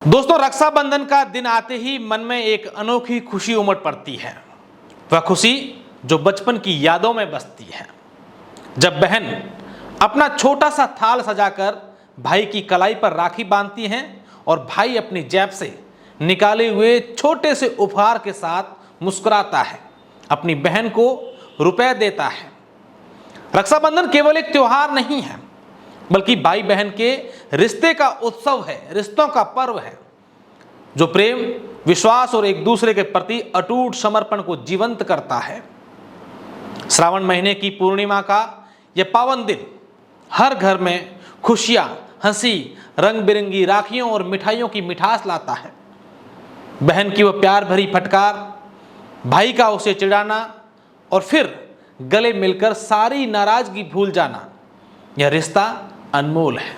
दोस्तों, रक्षाबंधन का दिन आते ही मन में एक अनोखी खुशी उमड़ पड़ती है। वह खुशी जो बचपन की यादों में बसती है, जब बहन अपना छोटा सा थाल सजाकर भाई की कलाई पर राखी बांधती हैं और भाई अपनी जेब से निकाले हुए छोटे से उपहार के साथ मुस्कुराता है, अपनी बहन को रुपए देता है। रक्षाबंधन केवल एक त्योहार नहीं है, बल्कि भाई बहन के रिश्ते का उत्सव है, रिश्तों का पर्व है, जो प्रेम, विश्वास और एक दूसरे के प्रति अटूट समर्पण को जीवंत करता है। श्रावण महीने की पूर्णिमा का यह पावन दिन हर घर में खुशियां, हंसी, रंग बिरंगी राखियों और मिठाइयों की मिठास लाता है। बहन की वह प्यार भरी फटकार, भाई का उसे चिढ़ाना और फिर गले मिलकर सारी नाराजगी भूल जाना, यह रिश्ता अनमोल है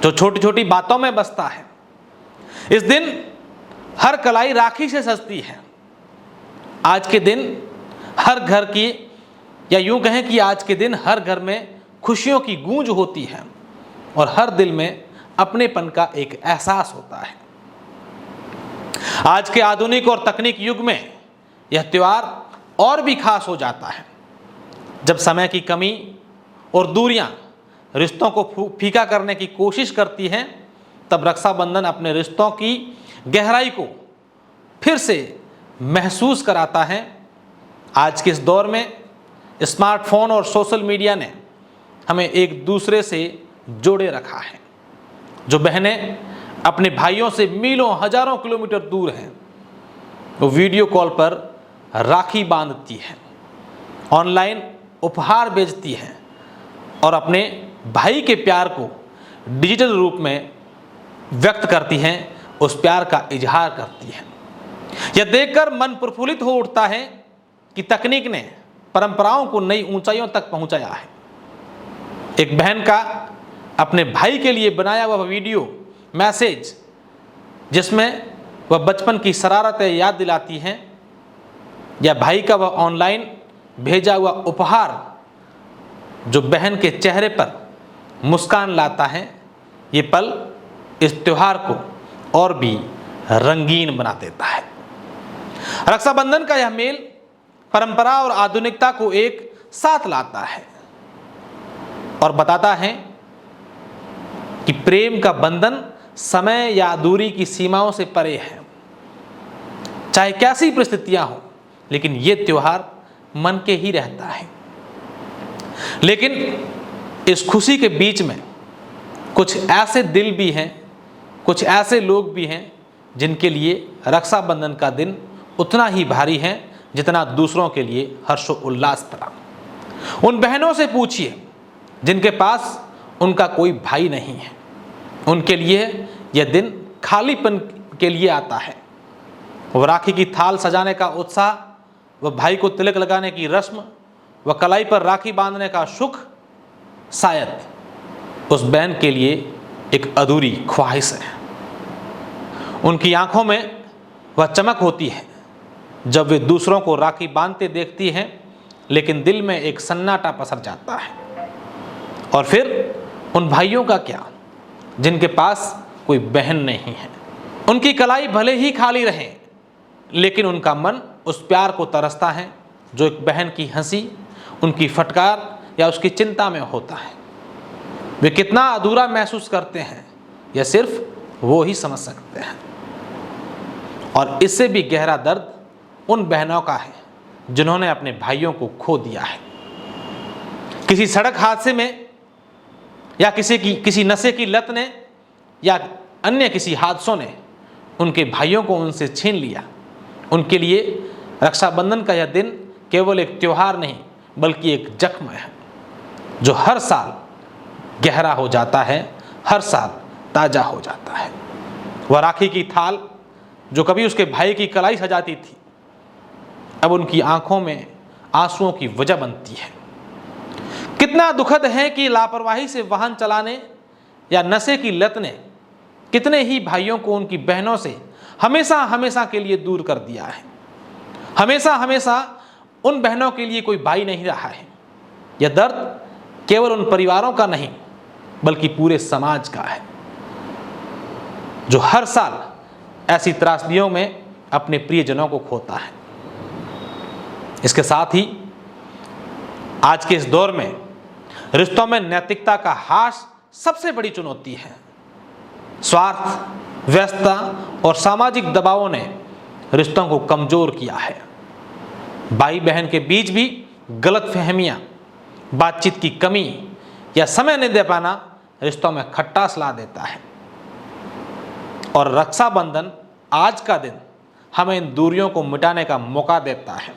जो छोटी छोटी बातों में बसता है। इस दिन हर कलाई राखी से सजती है। आज के दिन हर घर की, या यूं कहें कि आज के दिन हर घर में खुशियों की गूंज होती है और हर दिल में अपनेपन का एक एहसास होता है। आज के आधुनिक और तकनीक युग में यह त्योहार और भी खास हो जाता है। जब समय की कमी और दूरियां रिश्तों को फीका करने की कोशिश करती हैं, तब रक्षाबंधन अपने रिश्तों की गहराई को फिर से महसूस कराता है। आज के इस दौर में स्मार्टफोन और सोशल मीडिया ने हमें एक दूसरे से जोड़े रखा है। जो बहनें अपने भाइयों से मीलों, हजारों किलोमीटर दूर हैं, वो वीडियो कॉल पर राखी बांधती हैं, ऑनलाइन उपहार भेजती हैं और अपने भाई के प्यार को डिजिटल रूप में व्यक्त करती हैं, उस प्यार का इजहार करती हैं। यह देखकर मन प्रफुल्लित हो उठता है कि तकनीक ने परंपराओं को नई ऊंचाइयों तक पहुंचाया है। एक बहन का अपने भाई के लिए बनाया हुआ वीडियो मैसेज, जिसमें वह बचपन की शरारतें याद दिलाती हैं, या भाई का वह ऑनलाइन भेजा हुआ उपहार जो बहन के चेहरे पर मुस्कान लाता है, ये पल इस त्योहार को और भी रंगीन बना देता है। रक्षाबंधन का यह मेल परंपरा और आधुनिकता को एक साथ लाता है और बताता है कि प्रेम का बंधन समय या दूरी की सीमाओं से परे है। चाहे कैसी परिस्थितियां हो, लेकिन ये त्योहार मन के ही रहता है। लेकिन इस खुशी के बीच में कुछ ऐसे दिल भी हैं, कुछ ऐसे लोग भी हैं जिनके लिए रक्षाबंधन का दिन उतना ही भारी है जितना दूसरों के लिए हर्षो उल्लास भरा। उन बहनों से पूछिए जिनके पास उनका कोई भाई नहीं है, उनके लिए यह दिन खालीपन के लिए आता है। वह राखी की थाल सजाने का उत्साह, वह भाई को तिलक लगाने की रस्म, वह कलाई पर राखी बांधने का सुख शायद उस बहन के लिए एक अधूरी ख्वाहिश है। उनकी आंखों में वह चमक होती है जब वे दूसरों को राखी बांधते देखती हैं, लेकिन दिल में एक सन्नाटा पसर जाता है। और फिर उन भाइयों का क्या जिनके पास कोई बहन नहीं है। उनकी कलाई भले ही खाली रहे, लेकिन उनका मन उस प्यार को तरसता है जो एक बहन की हंसी, उनकी फटकार या उसकी चिंता में होता है। वे कितना अधूरा महसूस करते हैं, यह सिर्फ वो ही समझ सकते हैं। और इससे भी गहरा दर्द उन बहनों का है जिन्होंने अपने भाइयों को खो दिया है। किसी सड़क हादसे में, या किसी नशे की लत ने, या अन्य किसी हादसों ने उनके भाइयों को उनसे छीन लिया। उनके लिए रक्षाबंधन का यह दिन केवल एक त्योहार नहीं, बल्कि एक जख्म है जो हर साल गहरा हो जाता है, हर साल ताज़ा हो जाता है। वह राखी की थाल जो कभी उसके भाई की कलाई सजाती थी, अब उनकी आंखों में आंसुओं की वजह बनती है। कितना दुखद है कि लापरवाही से वाहन चलाने या नशे की लत ने कितने ही भाइयों को उनकी बहनों से हमेशा हमेशा के लिए दूर कर दिया है। हमेशा हमेशा उन बहनों के लिए कोई भाई नहीं रहा है। यह दर्द केवल उन परिवारों का नहीं, बल्कि पूरे समाज का है। जो हर साल ऐसी त्रासदियों में अपने प्रियजनों को खोता है। इसके साथ ही आज के इस दौर में रिश्तों में नैतिकता का ह्रास सबसे बड़ी चुनौती है। स्वार्थ, व्यस्तता और सामाजिक दबावों ने रिश्तों को कमजोर किया है। भाई बहन के बीच भी गलतफहमियां, बातचीत की कमी या समय नहीं दे पाना रिश्तों में खटास ला देता है। और रक्षाबंधन आज का दिन हमें इन दूरियों को मिटाने का मौका देता है।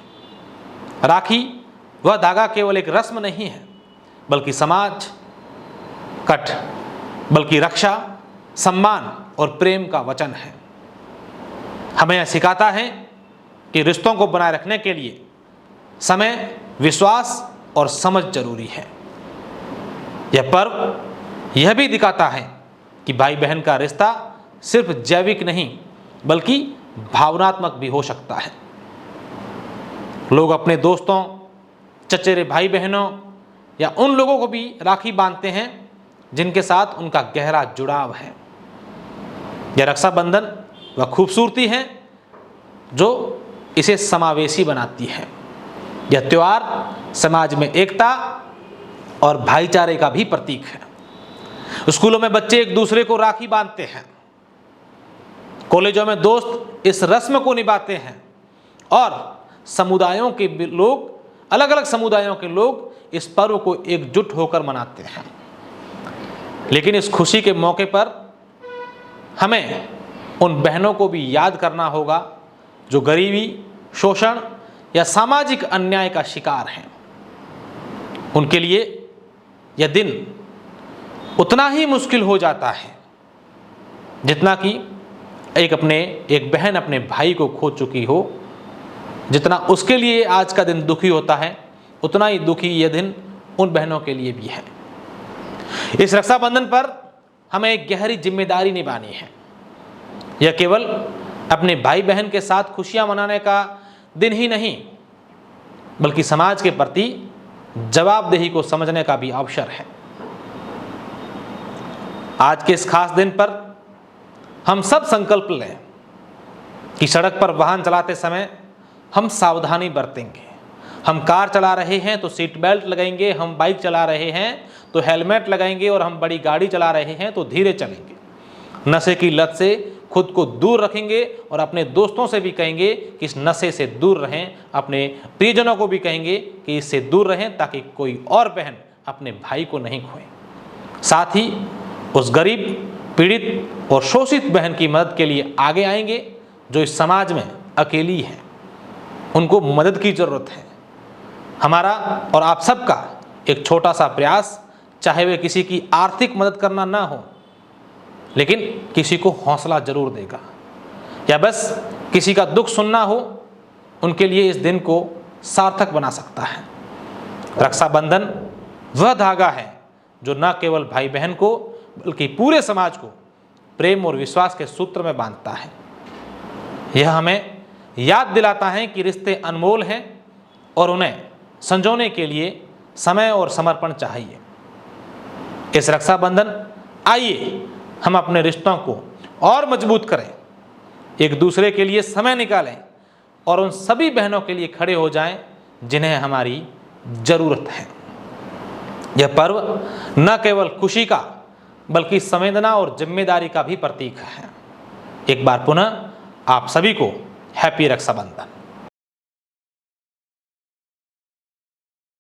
राखी वह धागा केवल एक रस्म नहीं है, बल्कि बल्कि रक्षा, सम्मान और प्रेम का वचन है। हमें यह सिखाता है कि रिश्तों को बनाए रखने के लिए समय, विश्वास और समझ जरूरी है। यह पर्व यह भी दिखाता है कि भाई बहन का रिश्ता सिर्फ जैविक नहीं बल्कि भावनात्मक भी हो सकता है। लोग अपने दोस्तों, चचेरे भाई बहनों या उन लोगों को भी राखी बांधते हैं जिनके साथ उनका गहरा जुड़ाव है। यह रक्षाबंधन वह खूबसूरती है जो इसे समावेशी बनाती है। यह त्योहार समाज में एकता और भाईचारे का भी प्रतीक है। स्कूलों में बच्चे एक दूसरे को राखी बांधते हैं, कॉलेजों में दोस्त इस रस्म को निभाते हैं और समुदायों के लोग, अलग अलग समुदायों के लोग इस पर्व को एकजुट होकर मनाते हैं। लेकिन इस खुशी के मौके पर हमें उन बहनों को भी याद करना होगा जो गरीबी, शोषण या सामाजिक अन्याय का शिकार हैं। उनके लिए यह दिन उतना ही मुश्किल हो जाता है जितना कि एक बहन अपने भाई को खो चुकी हो। जितना उसके लिए आज का दिन दुखी होता है, उतना ही दुखी यह दिन उन बहनों के लिए भी है। इस रक्षाबंधन पर हमें एक गहरी जिम्मेदारी निभानी है। यह केवल अपने भाई बहन के साथ खुशियां मनाने का दिन ही नहीं, बल्कि समाज के प्रति जवाबदेही को समझने का भी अवसर है। आज के इस खास दिन पर हम सब संकल्प लें कि सड़क पर वाहन चलाते समय हम सावधानी बरतेंगे। हम कार चला रहे हैं तो सीट बेल्ट लगाएंगे, हम बाइक चला रहे हैं तो हेलमेट लगाएंगे और हम बड़ी गाड़ी चला रहे हैं तो धीरे चलेंगे। नशे की लत से खुद को दूर रखेंगे और अपने दोस्तों से भी कहेंगे कि इस नशे से दूर रहें। अपने प्रियजनों को भी कहेंगे कि इससे दूर रहें ताकि कोई और बहन अपने भाई को नहीं खोए। साथ ही उस गरीब, पीड़ित और शोषित बहन की मदद के लिए आगे आएंगे जो इस समाज में अकेली है। उनको मदद की ज़रूरत है। हमारा और आप सबका एक छोटा सा प्रयास, चाहे वे किसी की आर्थिक मदद करना ना हो, लेकिन किसी को हौसला जरूर देगा, या बस किसी का दुख सुनना हो, उनके लिए इस दिन को सार्थक बना सकता है। रक्षाबंधन वह धागा है जो न केवल भाई बहन को बल्कि पूरे समाज को प्रेम और विश्वास के सूत्र में बांधता है। यह हमें याद दिलाता है कि रिश्ते अनमोल हैं और उन्हें संजोने के लिए समय और समर्पण चाहिए। इस रक्षाबंधन आइए हम अपने रिश्तों को और मजबूत करें, एक दूसरे के लिए समय निकालें और उन सभी बहनों के लिए खड़े हो जाएं जिन्हें हमारी ज़रूरत है। यह पर्व न केवल खुशी का बल्कि संवेदना और जिम्मेदारी का भी प्रतीक है। एक बार पुनः आप सभी को हैप्पी रक्षाबंधन।